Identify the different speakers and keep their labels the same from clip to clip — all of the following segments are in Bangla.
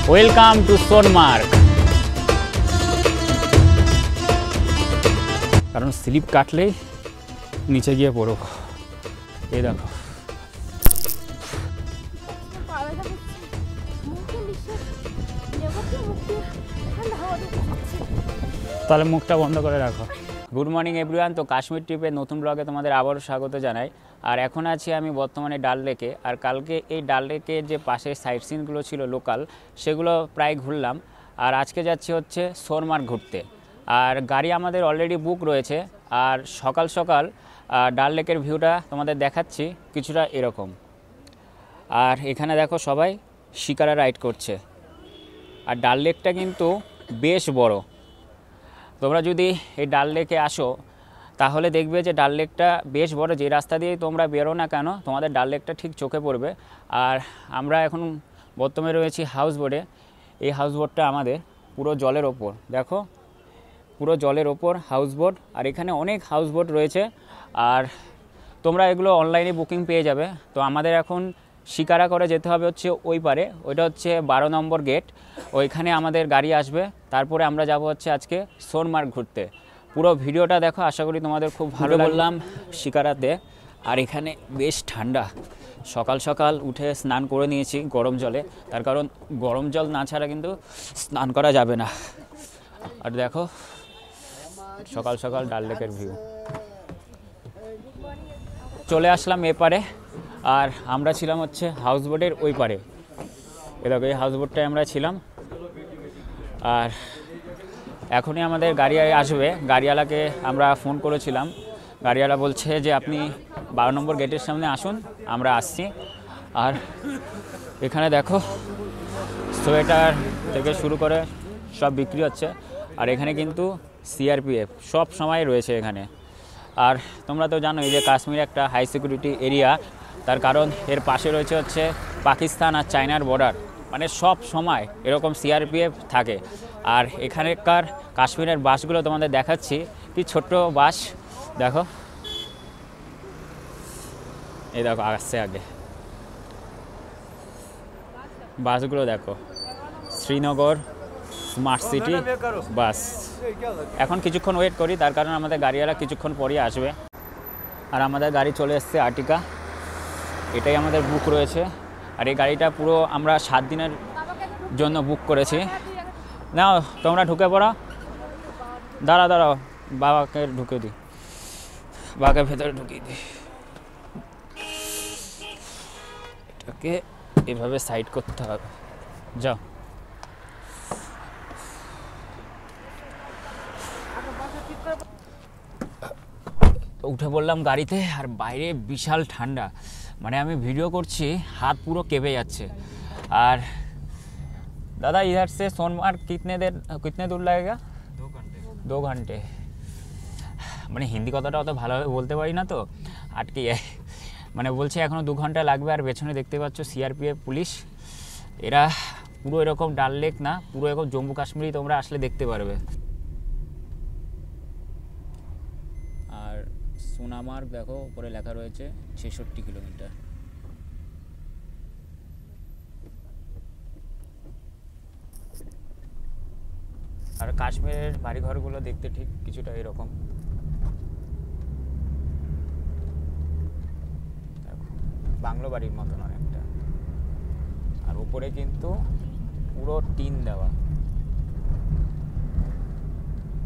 Speaker 1: Welcome to Sonamarg. কারণ স্লিপ কাটলেই নিচে গিয়ে পড়ো। এই দেখো তাহলে মুখটা বন্ধ করে রাখো। Good morning everyone. তো কাশ্মীর ট্রিপে নতুন ব্লগে তোমাদের আবারও স্বাগত জানাই। আর এখন আছি আমি বর্তমানে ডাল লেকে। আর কালকে এই ডাল লেকে যে পাশের সাইট সিনগুলো ছিল লোকাল, সেগুলো প্রায় ঘুরলাম। আর আজকে যাচ্ছি হচ্ছে সোনমার্গ ঘুরতে। আর গাড়ি আমাদের অলরেডি বুক রয়েছে। আর সকাল সকাল ডাল লেকের ভিউটা তোমাদের দেখাচ্ছি কিছুটা এরকম। আর এখানে দেখো সবাই শিকারা রাইড করছে। আর ডাল লেকটা কিন্তু বেশ বড়। তোমরা যদি এই ডাল লেকে আসো তাহলে দেখবে যে ডাল লেকটা বেশ বড়। যে রাস্তা দিয়েই তোমরা বেরো না কেন তোমাদের ডাল লেকটা ঠিক চোখে পড়বে। আর আমরা এখন বর্তমানে রয়েছি হাউস বোটে। এই হাউস বোটটা আমাদের পুরো জলের ওপর, দেখো পুরো জলের ওপর হাউস বোট। আর এখানে অনেক হাউস বোট রয়েছে। আর তোমরা এগুলো অনলাইনে বুকিং পেয়ে যাবে। তো আমাদের এখন শিকারা করে যেতে হবে হচ্ছে ওই পারে, ওইটা হচ্ছে 12 নম্বর গেট। ওইখানে আমাদের গাড়ি আসবে। তারপরে আমরা যাব হচ্ছে আজকে সোনমার্গ ঘুরতে। পুরো ভিডিওটা দেখো, আশা করি তোমাদের খুব ভালো বললাম শিকারাতে। আর এখানে বেশ ঠান্ডা। সকাল সকাল উঠে স্নান করে নিয়েছি গরম জলে, তার কারণ গরম জল না ছাড়া কিন্তু স্নান করা যাবে না। আর দেখো সকাল সকাল ডাল লেকের ভিউ। চলে আসলাম এপারে। আর আমরা ছিলাম হচ্ছে হাউস বোটের ওই পারে। এ দেখো এই হাউস বোটটায় আমরা ছিলাম। আর এখনই আমাদের গাড়ি আসবে। গাড়িওয়ালাকে আমরা ফোন করেছিলাম। গাড়িওয়ালা বলছে যে আপনি 12 নম্বর গেটের সামনে আসুন, আমরা আসছি। আর এখানে দেখো সোয়েটার থেকে শুরু করে সব বিক্রি হচ্ছে। আর এখানে কিন্তু সিআরপিএফ সব সময় রয়েছে এখানে। আর তোমরা তো জানোই যে কাশ্মীর একটা হাই সিকিউরিটি এরিয়া, তার কারণ এর পাশে রয়েছে হচ্ছে পাকিস্তান আর চায়নার বর্ডার। মানে সব সময় এরকম সিআরপিএফ থাকে। আর এখানকার কাশ্মীরের বাসগুলো তোমাদের দেখাচ্ছি, কি ছোট্ট বাস দেখো। এই দেখো আসছে আগে বাসগুলো দেখো, শ্রীনগর স্মার্ট সিটি বাস। এখন কিছুক্ষণ ওয়েট করি, তার কারণ আমাদের গাড়িওয়ালা কিছুক্ষণ পরই আসবে। আর আমাদের গাড়ি চলে এসছে আর্টিকা, এটাই আমাদের বুক রয়েছে। আর এই গাড়িটা পুরো আমরা 7 দিনের জন্য বুক করেছি। নাও তোমরা ঢুকে পড়ো। দাঁড়াও বাবাকে ঢুকে দিই, বাবাকে ভেতরে ঢুকিয়ে দিই। এটাকে এভাবে সাইড করতে হবে। যাও। উঠে পড়লাম গাড়িতে। আর বাইরে বিশাল ঠান্ডা, মানে আমি ভিডিও করছি হাত পুরো কেঁপে যাচ্ছে। আর দাদা इधर से सोनमार्ग कितने दूर लगेगा? 2 घंटे। মানে হিন্দি কথাটা অত ভালোভাবে বলতে পারি না তো, আটকে যায়। মানে বলছে এখনও 2 ঘন্টা লাগবে। আর পেছনে দেখতে পাচ্ছ সিআরপিএফ পুলিশ। এরা পুরো এরকম ডাল লেক না, পুরো এরকম জম্মু কাশ্মীরই তোমরা আসলে দেখতে পারবে। আর সোনামার্গ দেখো উপরে লেখা রয়েছে 66 কিলোমিটার। আর কাশ্মীরের বাড়িঘরগুলো দেখতে ঠিক কিছুটা এরকম। দেখো বাংলো বাড়ির মতন অনেকটা। আর উপরে কিন্তু পুরো টিন দেওয়া,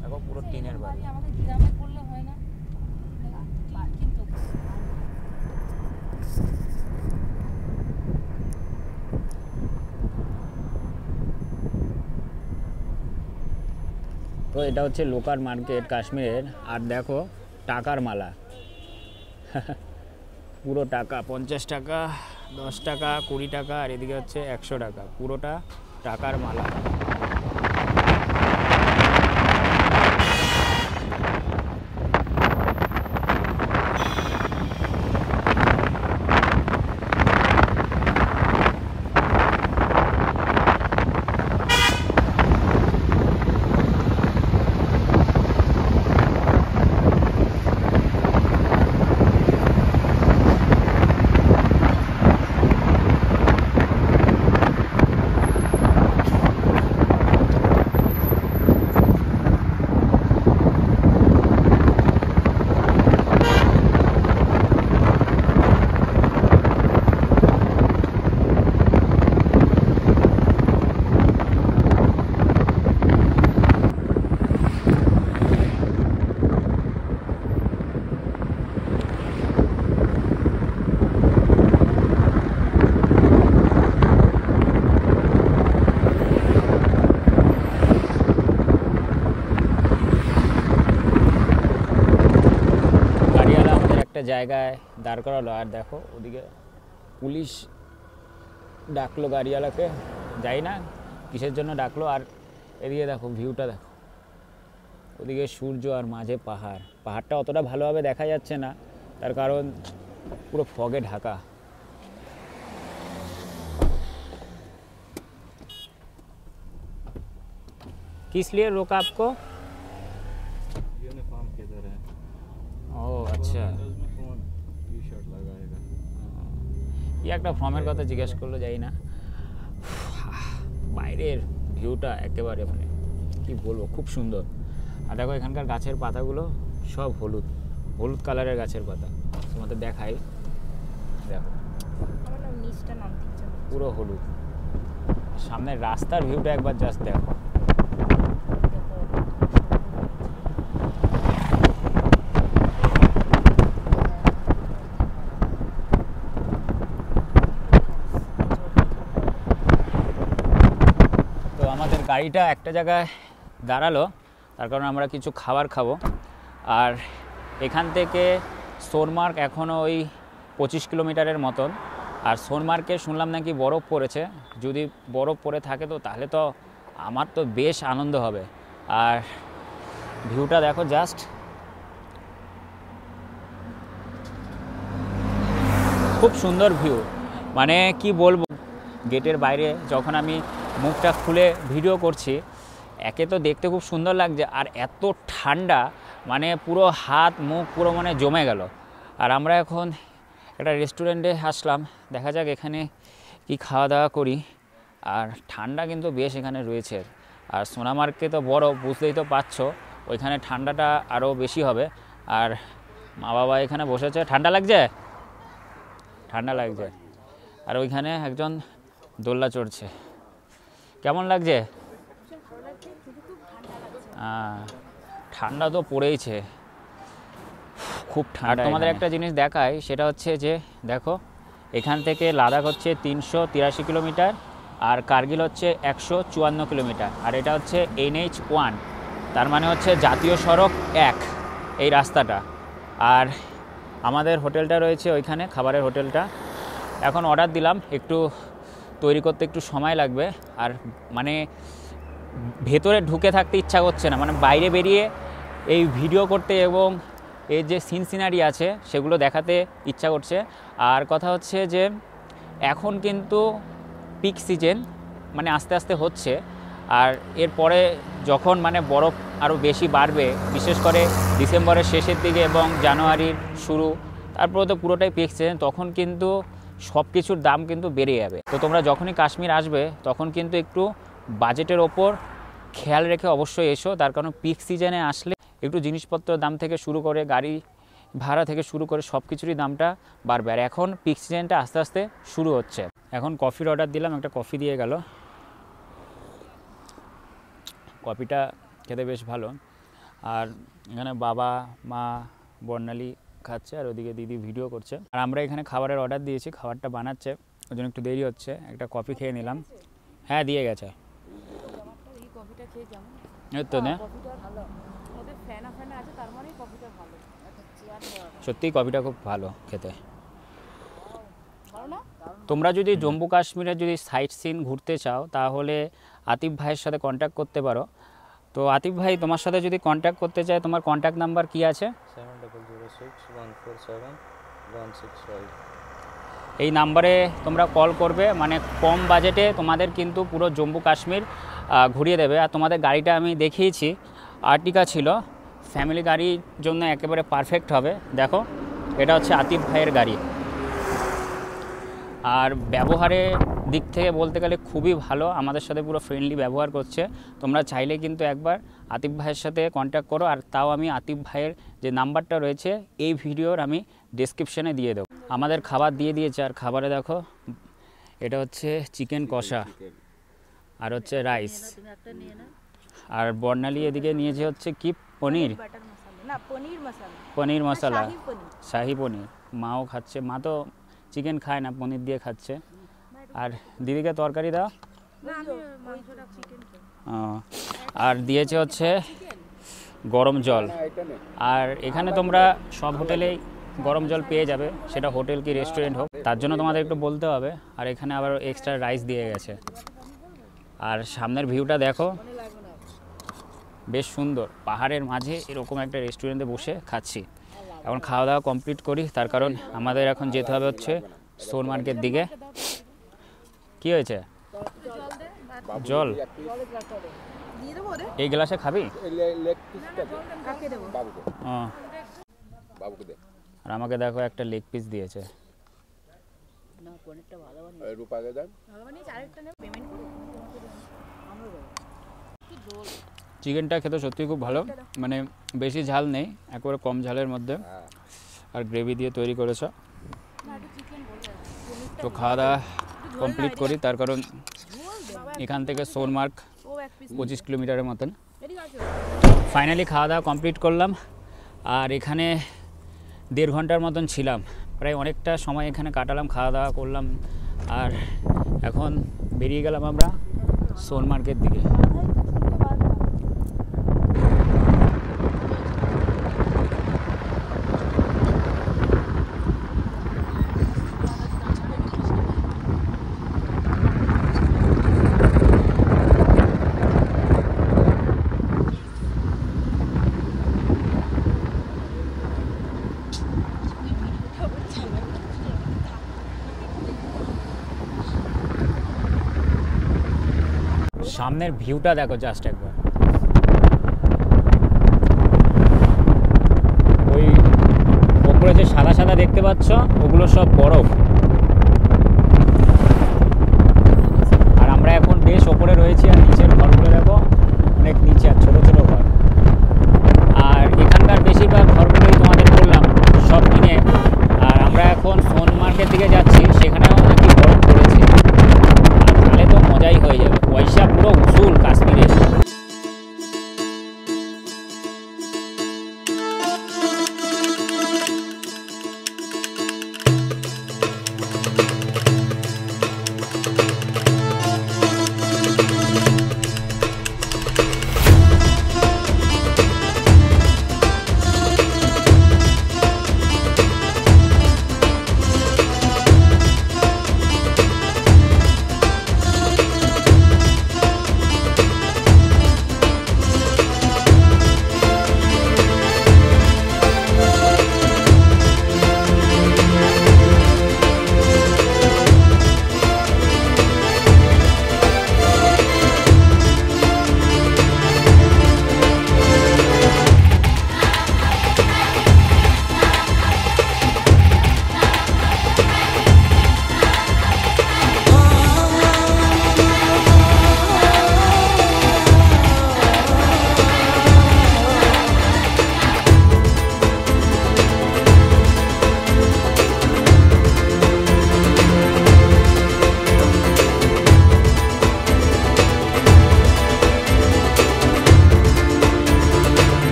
Speaker 1: দেখো পুরো টিনের বাড়ি। তো এটা হচ্ছে লোকাল মার্কেট কাশ্মীরের। আর দেখো টাকার মালা, পুরো টাকা 50 টাকা, 10 টাকা, 20 টাকা। আর এদিকে হচ্ছে 100 টাকা, পুরোটা টাকার মালা। জায়গায় দাঁড় করালো, আর দেখো ওদিকে পুলিশ ডাকলো গাড়িওয়ালাকে, যাই না কিসের জন্য ডাকলো। আর এদিকে দেখো ভিউটা দেখো, ওদিকে সূর্য আর মাঝে পাহাড়। পাহাড়টা অতটা ভালোভাবে দেখা যাচ্ছে না, তার কারণ পুরো ফগে ঢাকা। किस लिए रोका आपको?
Speaker 2: यूनिफॉर्म किधर है?
Speaker 1: ओह अच्छा,
Speaker 2: टी शर्ट लगाएगा।
Speaker 1: ये একটা ফর্মের কথা জিজ্ঞেস করলো, যাই না। বাইরের ভিউটা একেবারে মানে কি বলবো, খুব সুন্দর। আর দেখো এখানকার গাছের পাতাগুলো সব হলুদ হলুদ কালারের গাছের পাতা, তোমাদের দেখাই। দেখো পুরো হলুদ। সামনের রাস্তার ভিউটা একবার জাস্ট দেখো। তো আমাদের গাড়িটা একটা জায়গায় দাঁড়ালো, তার কারণ আমরা কিছু খাবার খাবো। আর এখান থেকে সোনমার্গ এখনও ওই 25 কিলোমিটারের মতন। আর সোনমার্গে শুনলাম নাকি বরফ পড়েছে, যদি বরফ পড়ে থাকে তো তাহলে তো আমার তো বেশ আনন্দ হবে। আর ভিউটা দেখো জাস্ট, খুব সুন্দর ভিউ, মানে কি বলবো। গেটের বাইরে যখন আমি মুখটা খুলে ভিডিও করছি, একে তো দেখতে খুব সুন্দর লাগছে, আর এত ঠান্ডা, মানে পুরো হাত মুখ পুরো মানে জমে গেল। আর আমরা এখন একটা রেস্টুরেন্টে আসলাম, দেখা যাক এখানে কি খাওয়া দাওয়া করি। আর ঠান্ডা কিন্তু বেশ এখানে রয়েছে। আর সোনামার্গে তো বরফ, বুঝতেই তো পারছো, ওইখানে ঠান্ডাটা আরও বেশি হবে। আর মা বাবা এখানে বসেছে। ঠান্ডা লাগছে? ঠান্ডা লাগছে। আর ওইখানে একজন দোলনা চড়ছে। কেমন লাগছে? ঠান্ডা তো পড়েইছে, খুব ঠান্ডা। তোমাদের একটা জিনিস দেখাই, সেটা হচ্ছে যে দেখো এখান থেকে লাদাখ হচ্ছে 383 কিলোমিটার, আর কার্গিল হচ্ছে 154 কিলোমিটার। আর এটা হচ্ছে NH1, তার মানে হচ্ছে জাতীয় সড়ক 1 এই রাস্তাটা। আর আমাদের হোটেলটা রয়েছে ওইখানে, খাবারের হোটেলটা। এখন অর্ডার দিলাম, একটু তৈরি করতে একটু সময় লাগবে। আর মানে ভেতরে ঢুকে থাকতে ইচ্ছা করছে না, মানে বাইরে বেরিয়ে এই ভিডিও করতে এবং এই যে সিনারি আছে সেগুলো দেখাতে ইচ্ছা করছে। আর কথা হচ্ছে যে এখন কিন্তু পিক সিজন, মানে আস্তে আস্তে হচ্ছে। আর এরপরে যখন মানে বরফ আরও বেশি বাড়বে, বিশেষ করে ডিসেম্বরের শেষের দিকে এবং জানুয়ারির শুরু, তারপরে তো পুরোটাই পিক সিজন, তখন কিন্তু সব কিছুর দাম কিন্তু বেড়ে যাবে। তো তোমরা যখনই কাশ্মীর আসবে তখন কিন্তু একটু বাজেটের ওপর খেয়াল রেখে অবশ্যই এসো, তার কারণ পিক সিজনে আসলে একটু জিনিসপত্রের দাম থেকে শুরু করে গাড়ি ভাড়া থেকে শুরু করে সব কিছুরই দামটা বাড়বে। আর এখন পিক সিজনটা আস্তে আস্তে শুরু হচ্ছে। এখন কফির অর্ডার দিলাম, একটা কফি দিয়ে গেল। কফিটা খেতে বেশ ভালো। আর এখানে বাবা মা বর্ণালী খাচ্ছে, আর ওদিকে দিদি ভিডিও করছে। আর আমরা এখানে খাবারের অর্ডার দিয়েছি, খাবারটা বানাচ্ছে, ওই জন্য একটু দেরি হচ্ছে। একটা কফি খেয়ে নিলাম। হ্যাঁ দিয়ে গেছে। এই তো না, সত্যিই কফিটা খুব ভালো খেতে। তোমরা যদি জম্মু কাশ্মীরে যদি সাইট সিন ঘুরতে চাও তাহলে আতিফ ভাইয়ের সাথে কন্ট্যাক্ট করতে পারো। তো আতিফ ভাই তোমার সাথে যদি কন্ট্যাক্ট করতে চায়, তোমার কন্ট্যাক্ট নাম্বার কি আছে?
Speaker 2: 7006147165।
Speaker 1: এই নাম্বারে তোমরা কল করবে, মানে কম বাজেটে তোমাদের কিন্তু পুরো জম্মু কাশ্মীর ঘুরিয়ে দেবে। আর তোমাদের গাড়িটা আমি দেখিয়েছি, আর্টিকা ছিল, ফ্যামিলি গাড়ির জন্য একেবারে পারফেক্ট হবে। দেখো এটা হচ্ছে আতিফ ভাইয়ের গাড়ি। আর ব্যবহারের দিক থেকে বলতে গেলে খুবই ভালো, আমাদের সাথে পুরো ফ্রেন্ডলি ব্যবহার করছে। তোমরা চাইলে কিন্তু একবার আতিফ ভাইয়ের সাথে কন্ট্যাক্ট করো। আর তাও আমি আতিফ ভাইয়ের যে নাম্বারটা রয়েছে এই ভিডিওর আমি ডেসক্রিপশানে দিয়ে দেবো। আমাদের খাবার দিয়ে দিয়েছে। আর খাবারে দেখো এটা হচ্ছে চিকেন কষা, আর হচ্ছে রাইস। আর বর্ণালী এদিকে নিয়েছে হচ্ছে কি পনির, পনির মশলা, শাহি পনির। মাও খাচ্ছে, মা তো চিকেন খায় না, পনির দিয়ে খাচ্ছে। আর দিদিকে তরকারি দাও। আর দিয়েছে হচ্ছে গরম জল। আর এখানে তোমরা সব হোটেলেই গরম জল পেয়ে যাবে, সেটা হোটেল কি রেস্টুরেন্ট হোক, তার জন্য তোমাদের একটু বলতে হবে। আর এখানে আবার এক্সট্রা রাইস দিয়ে গেছে। আর সামনের ভিউটা দেখো, বেশ সুন্দর। পাহাড়ের মাঝে এরকম একটা রেস্টুরেন্টে বসে খাচ্ছি। এখন খাওয়া দাওয়া কমপ্লিট করি, তার কারণ আমাদের এখন যেতে হবে হচ্ছে সোনমার্গের দিকে। কি হয়েছে? জল এই গ্লাসে খাবি? আর আমাকে দেখো একটা লেগ পিস দিয়েছে। চিকেনটা খেতে সত্যি খুব ভালো, মানে বেশি ঝাল নেই, একেবারে কম ঝালের মধ্যে, আর গ্রেভি দিয়ে তৈরি করেছ। তো খাওয়া দাওয়া কমপ্লিট করি, তার কারণ এখান থেকে সোনমার্গ 25 কিলোমিটারের মতন। ফাইনালি খাওয়া দাওয়া কমপ্লিট করলাম, আর এখানে 1.5 ঘন্টার মতন ছিলাম, প্রায় অনেকটা সময় এখানে কাটালাম, খাওয়া দাওয়া করলাম। আর এখন বেরিয়ে গেলাম আমরা সোনমার্গের দিকে। সামনের ভিউটা দেখো জাস্ট একবার। ওই ওপরে যে সাদা সাদা দেখতে পাচ্ছ, ওগুলো সব বরফ। আর আমরা এখন বেশ ওপরে রয়েছি, আর নিচের ঘরগুলো দেখো অনেক নিচে, আর ছোট ছোট ঘর। আর এখানকার বেশিরভাগ ঘরগুলোই তোমাদের বললাম সব কিনে। আর আমরা এখন সোনমার্গের দিকে যাচ্ছি, সেখানেও নাকি বরফ পড়েছে। আর তাহলে তো মজাই হয়ে যাবে, পয়সা পুরো উসুল কাশ্মীরে।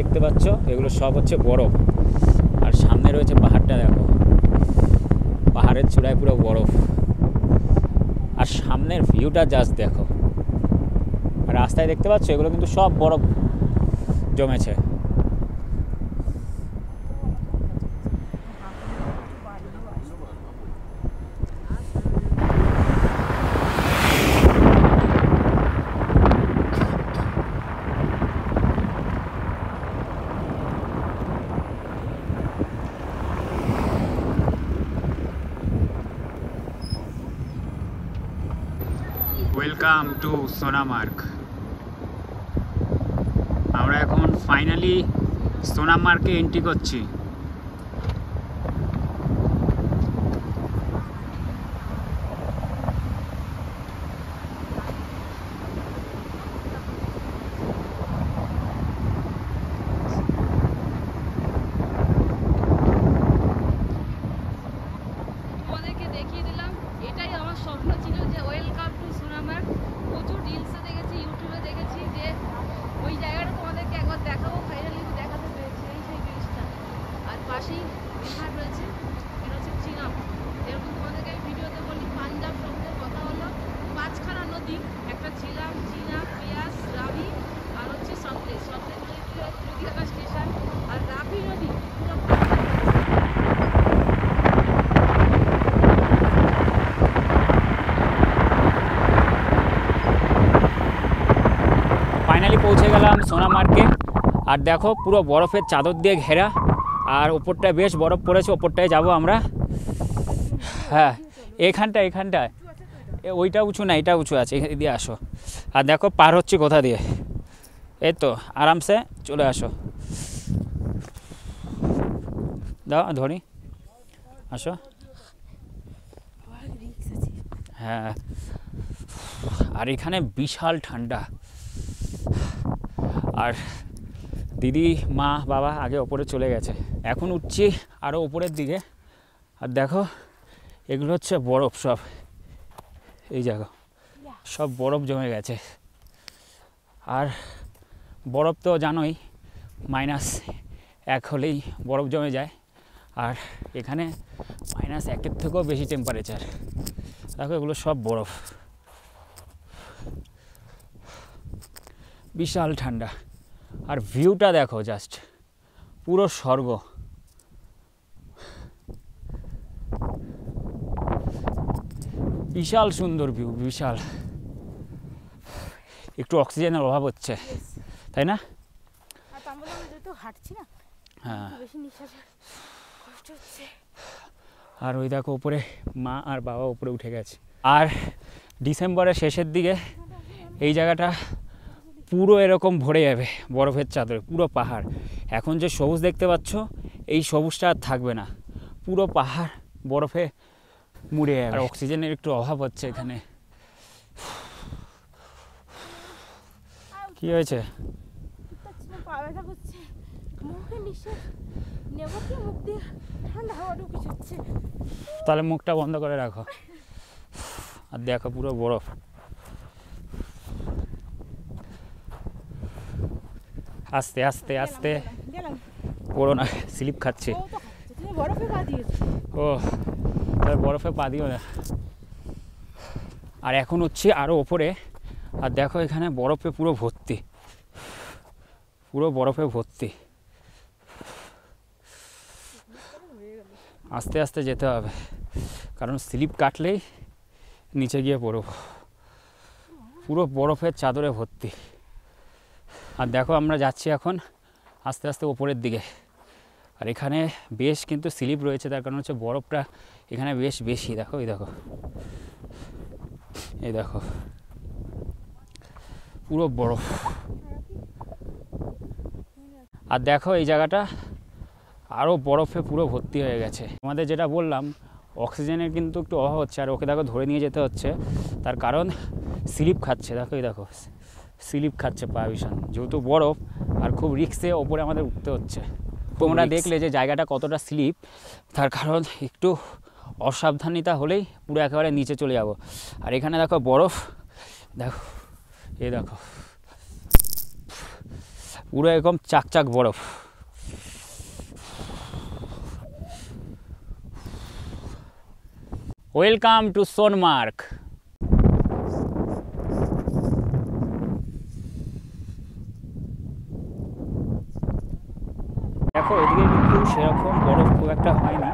Speaker 1: দেখতে পাচ্ছ এগুলো সব হচ্ছে বরফ। আর সামনে রয়েছে পাহাড়টা, দেখো পাহাড়ের চূড়ায় পুরো বরফ। আর সামনের ভিউটা জাস্ট দেখো। আর রাস্তায় দেখতে পাচ্ছ এগুলো কিন্তু সব বরফ জমেছে। Welcome to Sonamarg. আমরা এখন ফাইনালি সোনামার্গে এন্ট্রি করছি।
Speaker 3: পাশেই বিহার রয়েছে, এটা হচ্ছে চিনাব। যেরকম তোমাদেরকে আমি ভিডিওতে বলি পাঞ্জাব
Speaker 1: পৌঁছে গেলাম সোনামার্গে। আর দেখো পুরো বরফের চাদর দিয়ে ঘেরা, আর ওপরটায় বেশ বরফ পড়েছে, ওপরটায় যাব আমরা। হ্যাঁ এখানটায় ওইটা উঁচু না, এটা উঁচু আছে, এখানে দিয়ে আসো। আর দেখো পার হচ্ছি কোথা দিয়ে, এই তো আরামসে চলে আসো। দাও ধরি, আসো। হ্যাঁ আর এখানে বিশাল ঠান্ডা। আর দিদি মা বাবা আগে ওপরে চলে গেছে, এখন উঠছি আরও ওপরের দিকে। আর দেখো এগুলো হচ্ছে বরফ, সব এই জায়গা সব বরফ জমে গেছে। আর বরফ তো জানোই -1 হলেই বরফ জমে যায়, আর এখানে -1 থেকেও বেশি টেম্পারেচার। দেখো এগুলো সব বরফ, বিশাল ঠান্ডা। আর ভিউটা দেখো, জাস্ট পুরো স্বর্গ। বিশাল সুন্দর ভিউ, বিশাল। একটু অক্সিজেনের অভাব হচ্ছে, তাই না? হ্যাঁ আর ওই দেখো উপরে মা আর বাবা উপরে উঠে গেছে। আর ডিসেম্বরের শেষের দিকে এই জায়গাটা পুরো এরকম ভরে যাবে বরফের চাদরে, পুরো পাহাড়। এখন যে সবুজ দেখতে পাচ্ছ, এই সবুজটা আর থাকবে না, পুরো পাহাড় বরফে মুড়ে যাবে। আর অক্সিজেনের একটু অভাব হচ্ছে এখানে। কি হয়েছে? তাহলে মুখটা বন্ধ করে রাখো। আর দেখো পুরো বরফ। আস্তে আস্তে আস্তে পড়ো না, স্লিপ খাচ্ছে। ও তাহলে বরফে পা দিও না। আর এখন হচ্ছে আরও ওপরে। আর দেখো এখানে বরফে পুরো ভর্তি, পুরো বরফে ভর্তি। আস্তে আস্তে যেতে হবে, কারণ স্লিপ কাটলেই নিচে গিয়ে পড়ব। পুরো বরফের চাদরে ভর্তি। আর দেখো আমরা যাচ্ছি এখন আস্তে আস্তে ওপরের দিকে। আর এখানে বেশ কিন্তু স্লিপ রয়েছে, তার কারণ হচ্ছে বরফটা এখানে বেশ বেশি। দেখো এই দেখো, এই দেখো পুরো বরফ। আর দেখো এই জায়গাটা আরও বরফে পুরো ভর্তি হয়ে গেছে। আমাদের যেটা বললাম, অক্সিজেনের কিন্তু একটু অভাব হচ্ছে। আর ওকে দেখো ধরে নিয়ে যেতে হচ্ছে, তার কারণ স্লিপ খাচ্ছে। দেখো এই দেখো স্লিপ খাচ্ছে পা ভীষণ, যেহেতু বরফ। আর খুব রিস্কে ওপরে আমাদের উঠতে হচ্ছে। তোমরা দেখলে যে জায়গাটা কতটা স্লিপ, তার কারণ একটু অসাবধানিতা হলেই পুরো একেবারে নিচে চলে যাব। আর এখানে দেখো বরফ, দেখো এই দেখো পুরো এরকম চাকচাক বরফ। Welcome to Sonamarg. দেখো এদিকে কিন্তু সেরকম বরফ খুব একটা হয়নি,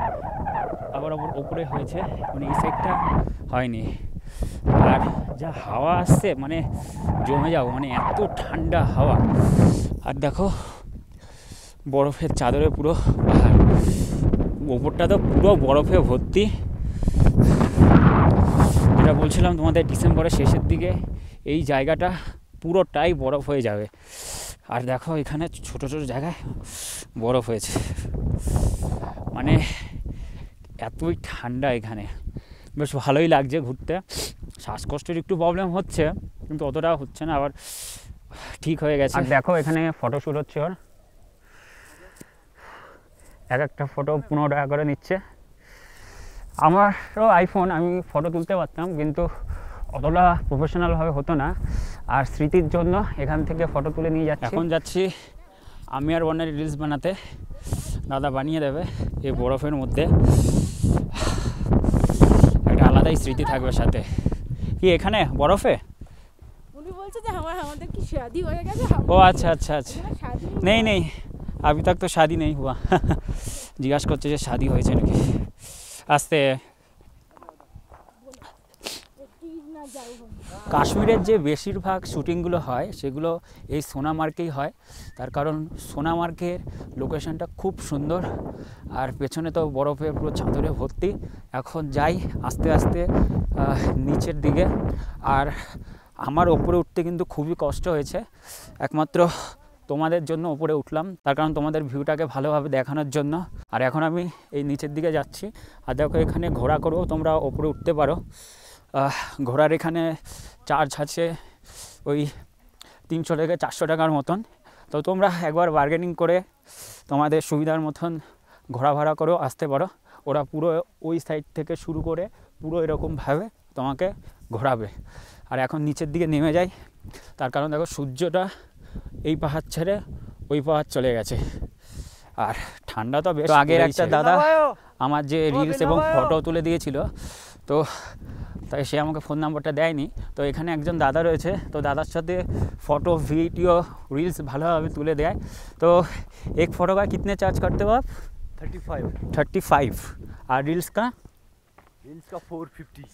Speaker 1: আবার ওপরে হয়েছে, মানে এই সাইডটা হয়নি। আর যা হাওয়া আসছে, মানে জমে যাবো, মানে এত ঠান্ডা হাওয়া। আর দেখো বরফের চাদরে পুরো পাহাড়, ওপরটা তো পুরো বরফে ভর্তি। যেটা বলছিলাম তোমাদের, ডিসেম্বরের শেষের দিকে এই জায়গাটা পুরোটাই বরফ হয়ে যাবে। আর দেখো এখানে ছোট ছোট জায়গায় বরফ হয়েছে, মানে এতই ঠান্ডা এখানে। বেশ ভালোই লাগছে ঘুরতে। শ্বাসকষ্টের একটু প্রবলেম হচ্ছে, কিন্তু অতটা হচ্ছে না, আবার ঠিক হয়ে গেছে। আর দেখো এখানে ফটোশ্যুট হচ্ছে ওর, এক একটা ফটো 15 টাকা করে নিচ্ছে। আমারও আইফোন, আমি ফটো তুলতে পারতাম, কিন্তু অতটা প্রফেশনালভাবে হতো না। আর স্মৃতির জন্য এখান থেকে ফটো তুলে নিয়ে যাচ্ছি। এখন যাচ্ছি আমি আর বর্ণালী রিলস বানাতে, দাদা বানিয়ে দেবে এই বরফের মধ্যে। একটা আলাদাই স্মৃতি থাকবে সাথে। কি এখানে বরফে
Speaker 3: উনি বলছে যে আমাদের কি শাদি হয়ে গেছে।
Speaker 1: ও আচ্ছা আচ্ছা আচ্ছা, নেই নেই अभी तक तो शादी नहीं हुआ। জিজ্ঞাসা করছে যে শাদি হয়েছে নাকি। আস্তে কাশ্মীরের যে বেশিরভাগ শ্যুটিংগুলো হয় সেগুলো এই সোনামার্গেই হয়, তার কারণ সোনামার্গের লোকেশনটা খুব সুন্দর আর পেছনে তো বরফে পুরো চাদরে ভর্তি। এখন যাই আস্তে আস্তে নিচের দিকে। আর আমার ওপরে উঠতে কিন্তু খুবই কষ্ট হয়েছে, একমাত্র তোমাদের জন্য ওপরে উঠলাম, তার কারণ তোমাদের ভিউটাকে ভালোভাবে দেখানোর জন্য। আর এখন আমি এই নিচের দিকে যাচ্ছি। আর দেখো এখানে ঘোড়া করেও তোমরা ওপরে উঠতে পারো। ঘোড়ার এখানে চার্জ আছে ওই 300 থেকে 400 টাকার মতন। তো তোমরা একবার বার্গেনিং করে তোমাদের সুবিধার মতন ঘোড়া ভাড়া করেও আসতে পারো। ওরা পুরো ওই সাইড থেকে শুরু করে পুরো এরকমভাবে তোমাকে ঘোরাবে। আর এখন নিচের দিকে নেমে যাই, তার কারণ দেখো সূর্যটা এই পাহাড় ছেড়ে ওই পাহাড় চলে গেছে। আর ঠান্ডা তো বেশ। আগের একটা দাদা আমার যে রিলস এবং ফটো তুলে দিয়েছিল, তো তাই সে আমাকে ফোন নাম্বারটা দেয়নি। তো এখানে একজন দাদা রয়েছে, তো দাদার সাথে ফটো ভিডিও রিলস ভালোভাবে তুলে দেয়। তো এক ফটো का कितने चार्ज करते हो आप? 35। और रील्स का
Speaker 2: 450।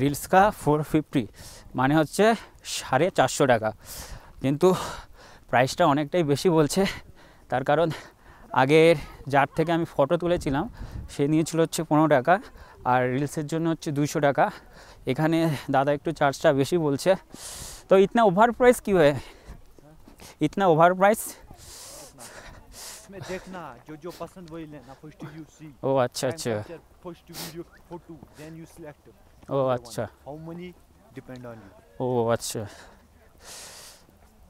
Speaker 1: রিলস का 450 মানে হচ্ছে 450 টাকা। কিন্তু প্রাইসটা অনেকটাই বেশি বলছে, তার কারণ আগের যার থেকে আমি ফটো তুলেছিলাম সে নিয়েছিল হচ্ছে 15 টাকা, আর রিলসের জন্য হচ্ছে 200 টাকা। এখানে দাদা একটু চার্জটা বেশি বলছে। তো ইতনা ওভার প্রাইস क्यों है? इतना ओवर प्राइस?
Speaker 2: इसमें देखना जो जो पसंद वही लेना। First you see.
Speaker 1: ओ अच्छा अच्छा।
Speaker 2: First video photo then you select.
Speaker 1: ओ अच्छा।
Speaker 2: How money depend on you.
Speaker 1: ও আচ্ছা।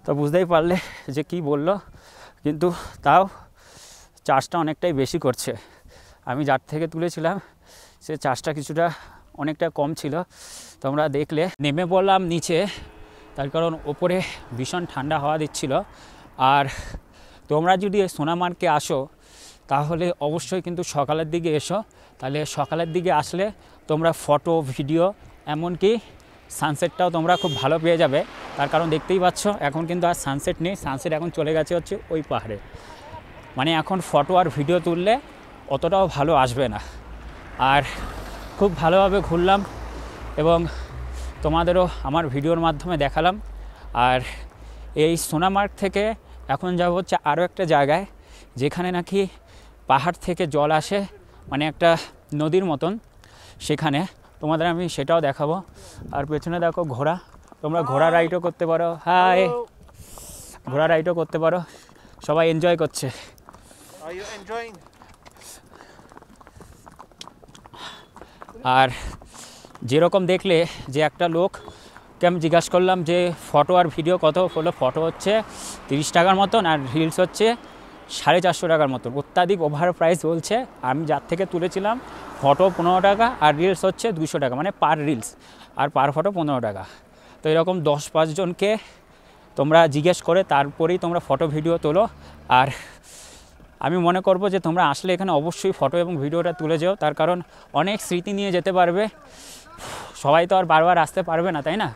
Speaker 1: তো বুঝতেই পারলে যে কি বললো, কিন্তু তাও চার্জটা অনেকটাই বেশি করছে। আমি যার থেকে তুলেছিলাম সে চার্জটা কিছুটা অনেকটা কম ছিল। তোমরা দেখলে নেমে পড়লাম নিচে, তার কারণ ওপরে ভীষণ ঠান্ডা হাওয়া দিচ্ছিল। আর তোমরা যদি সোনামার্গে আসো তাহলে অবশ্যই কিন্তু সকালের দিকে এসো, তাহলে সকালের দিকে আসলে তোমরা ফটো ভিডিও এমনকি সানসেটটাও তোমরা খুব ভালো পেয়ে যাবে। তার কারণ দেখতেই পাচ্ছ এখন কিন্তু আর সানসেট নেই, সানসেট এখন চলে গেছে হচ্ছে ওই পাহাড়ে। মানে এখন ফটো আর ভিডিও তুললে অতটাও ভালো আসবে না। আর খুব ভালোভাবে ঘুরলাম এবং তোমাদেরও আমার ভিডিওর মাধ্যমে দেখালাম। আর এই সোনামার্গ থেকে এখন যাব হচ্ছে আরও একটা জায়গায় যেখানে নাকি পাহাড় থেকে জল আসে, মানে একটা নদীর মতন, সেখানে তোমাদের আমি সেটাও দেখাবো। আর পেছনে দেখো ঘোড়া, তোমরা ঘোড়া রাইডও করতে পারো। হাই, ঘোড়া রাইডও করতে পারো, সবাই এনজয় করছে।
Speaker 2: Are you enjoying?
Speaker 1: আর যেরকম দেখলে যে একটা লোককে আমি জিজ্ঞাসা করলাম যে ফটো আর ভিডিও কত হলো, ফটো হচ্ছে 30 টাকার মতন আর রিলস হচ্ছে 450 টাকার মতন। অত্যাধিক ওভার প্রাইস বলছে। আমি যার থেকে তুলেছিলাম ফটো 15 টাকা আর রিলস হচ্ছে 200 টাকা, মানে পার রিলস, আর পার ফটো 15 টাকা। তো এরকম 10-5 জনকে তোমরা জিজ্ঞেস করে তারপরেই তোমরা ফটো ভিডিও তোলো। আর আমি মনে করব যে তোমরা আসলে এখানে অবশ্যই ফটো এবং ভিডিওটা তুলে যাও, তার কারণ অনেক স্মৃতি নিয়ে যেতে পারবে। সবাই তো আর বারবার আসতে পারবে না, তাই না?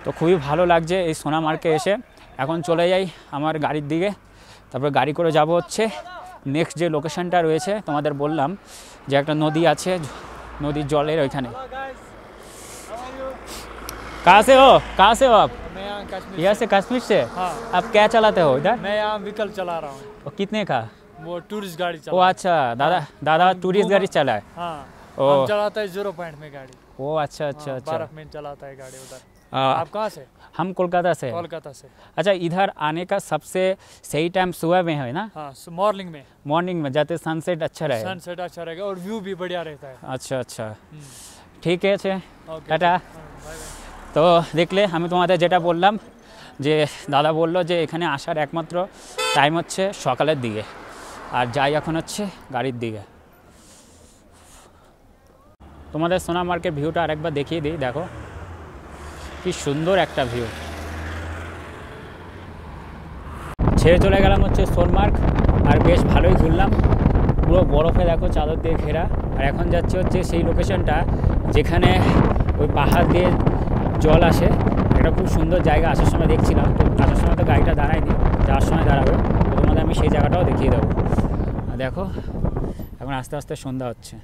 Speaker 1: তো খুবই ভালো লাগছে এই সোনামার্গে এসে। এখন চলে যাই আমার গাড়ির দিকে, তারপরে গাড়ি করে যাব হচ্ছে নেক্সট যে লোকেশনটা রয়েছে। তোমাদের বললাম যে একটা নদী আছে, নদীর জলের ওইখানে। कहाँ से हो आप?
Speaker 4: मैं यहाँ कश्मीर
Speaker 1: यहाँ से कश्मीर से?
Speaker 4: हाँ।
Speaker 1: आप क्या चलाते हो इधर?
Speaker 4: मैं यहाँ व्हीकल चला रहा हूँ।
Speaker 1: और कितने का?
Speaker 4: वो टूरिस्ट गाड़ी
Speaker 1: ओ
Speaker 4: चला
Speaker 1: अच्छा, दादा टूरिस्ट गाड़ी चला है।
Speaker 4: हाँ।
Speaker 1: ओ।
Speaker 4: हम चलाता है 0 पॉइंट में गाड़ी।
Speaker 1: ओ अच्छा अच्छा
Speaker 4: हाँ,
Speaker 1: अच्छा।
Speaker 4: बर्फ में चलाता है गाड़ी उधर।
Speaker 1: हाँ।
Speaker 4: आप कहाँ से?
Speaker 1: हम कोलकाता से।
Speaker 4: कोलकाता से।
Speaker 1: अच्छा, इधर आने का सबसे सही टाइम सुबह में है ना?
Speaker 4: हाँ, मॉर्निंग में।
Speaker 1: मॉर्निंग में जाते सनसेट अच्छा रहे।
Speaker 4: सनसेट अच्छा रहेगा और व्यू भी बढ़िया रहता है।
Speaker 1: अच्छा अच्छा, ঠিক আছে,
Speaker 4: ओके।
Speaker 1: টাটা।
Speaker 4: Bye bye.
Speaker 1: তো দেখলে আমি তোমাদের যেটা বললাম যে দাদা বলল যে এখানে আসার একমাত্র টাইম হচ্ছে সকালের দিকে, আর যাই এখন হচ্ছে গাড়ির দিকে। তোমাদের সোনামার্গের ভিউটা আরেকবার দেখিয়ে দিই, দেখো কি সুন্দর একটা ভিউ। ছেড়ে চলে গেলাম হচ্ছে সোনমার্গ, আর বেশ ভালোই ঘুরলাম। পুরো বরফে দেখো চাদর দিয়ে ঘেরা। আর এখন যাচ্ছে হচ্ছে সেই লোকেশনটা যেখানে ওই পাহাড় দিয়ে জল আসে। এটা খুব সুন্দর জায়গা, আসার সময় দেখছিলাম। তো আসার সময় তো গাড়িটা দাঁড়ায়নি, যাওয়ার সময় দাঁড়াবে। তো তোমাদের আমি সেই জায়গাটাও দেখিয়ে দেবো। দেখো এখন আস্তে আস্তে সন্ধ্যা হচ্ছে।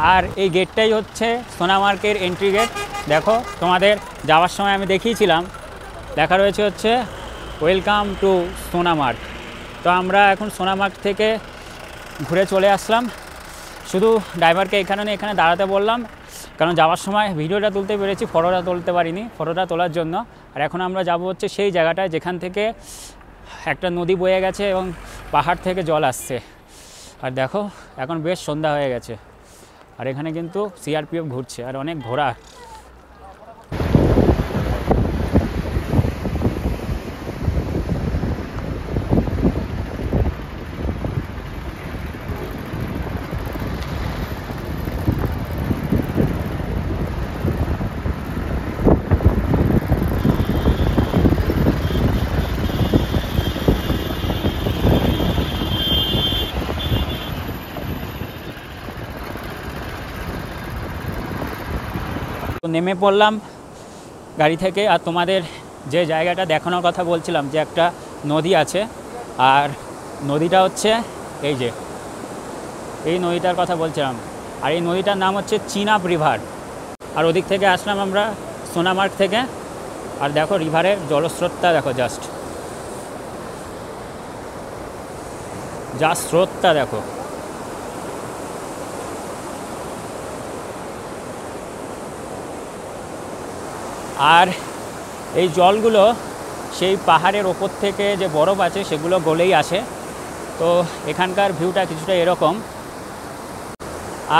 Speaker 1: আর এই গেটটাই হচ্ছে সোনামার্কের এন্ট্রি গেট। দেখো তোমাদের যাওয়ার সময় আমি দেখিয়েছিলাম, লেখা রয়েছে হচ্ছে ওয়েলকাম টু সোনামার্ক। তো আমরা এখন সোনামার্ক থেকে ঘুরে চলে আসলাম। শুধু ড্রাইভারকে এখানে দাঁড়াতে বললাম, কারণ যাওয়ার সময় ভিডিওটা তুলতে পেরেছি, ফটোটা তুলতে পারিনি, ফটোটা তোলার জন্য। আর এখন আমরা যাব হচ্ছে সেই জায়গাটায় যেখান থেকে একটা নদী বয়ে গেছে এবং পাহাড় থেকে জল আসছে। আর দেখো এখন বেশ সন্ধ্যা হয়ে গেছে, আর এখানে কিন্তু সিআরপিএফ ঘুরছে আর অনেক ঘোড়া। তো নেমে পড়লাম গাড়ি থেকে। আর তোমাদের যে জায়গাটা দেখানোর কথা বলছিলাম, যে একটা নদী আছে, আর নদীটা হচ্ছে এই নদীটার কথা বলছিলাম। আর এই নদীটার নাম হচ্ছে চিনাব রিভার। আর ওদিক থেকে আসলাম আমরা সোনামার্গ থেকে। আর দেখো রিভারের জলস্রোতটা দেখো, জাস্ট স্রোতটা দেখো। আর এই জলগুলো সেই পাহাড়ের ওপর থেকে যে বরফ আছে সেগুলো গলেই আসে। তো এখানকার ভিউটা কিছুটা এরকম।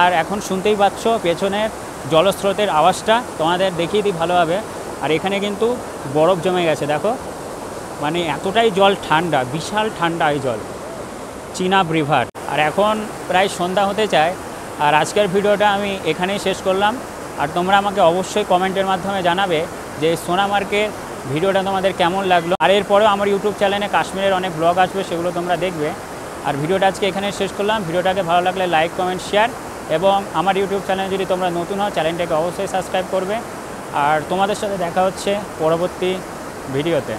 Speaker 1: আর এখন শুনতেই পাচ্ছ পেছনের জলস্রোতের আওয়াজটা, তোমাদের দেখিয়ে দিই ভালোভাবে। আর এখানে কিন্তু বরফ জমে গেছে দেখো, মানে এতটাই জল ঠান্ডা, বিশাল ঠান্ডা এই জল, চিনাব রিভার। আর এখন প্রায় সন্ধ্যা হতে চায়। আর আজকের ভিডিওটা আমি এখানেই শেষ করলাম। আর তোমরা আমাকে অবশ্যই কমেন্টের মাধ্যমে জানাবে যে সোনামার্কের ভিডিওটা তোমাদের কেমন লাগলো। আর এরপরেও আমার ইউটিউব চ্যানেলে কাশ্মীরের অনেক ব্লগ আসবে, সেগুলো তোমরা দেখবে। আর ভিডিওটা আজকে এখানে শেষ করলাম। ভিডিওটাকে ভালো লাগলে লাইক, কমেন্ট, শেয়ার, এবং আমার ইউটিউব চ্যানেলে যদি তোমরা নতুন হও চ্যানেলটাকে অবশ্যই সাবস্ক্রাইব করবে। আর তোমাদের সাথে দেখা হচ্ছে পরবর্তী ভিডিওতে।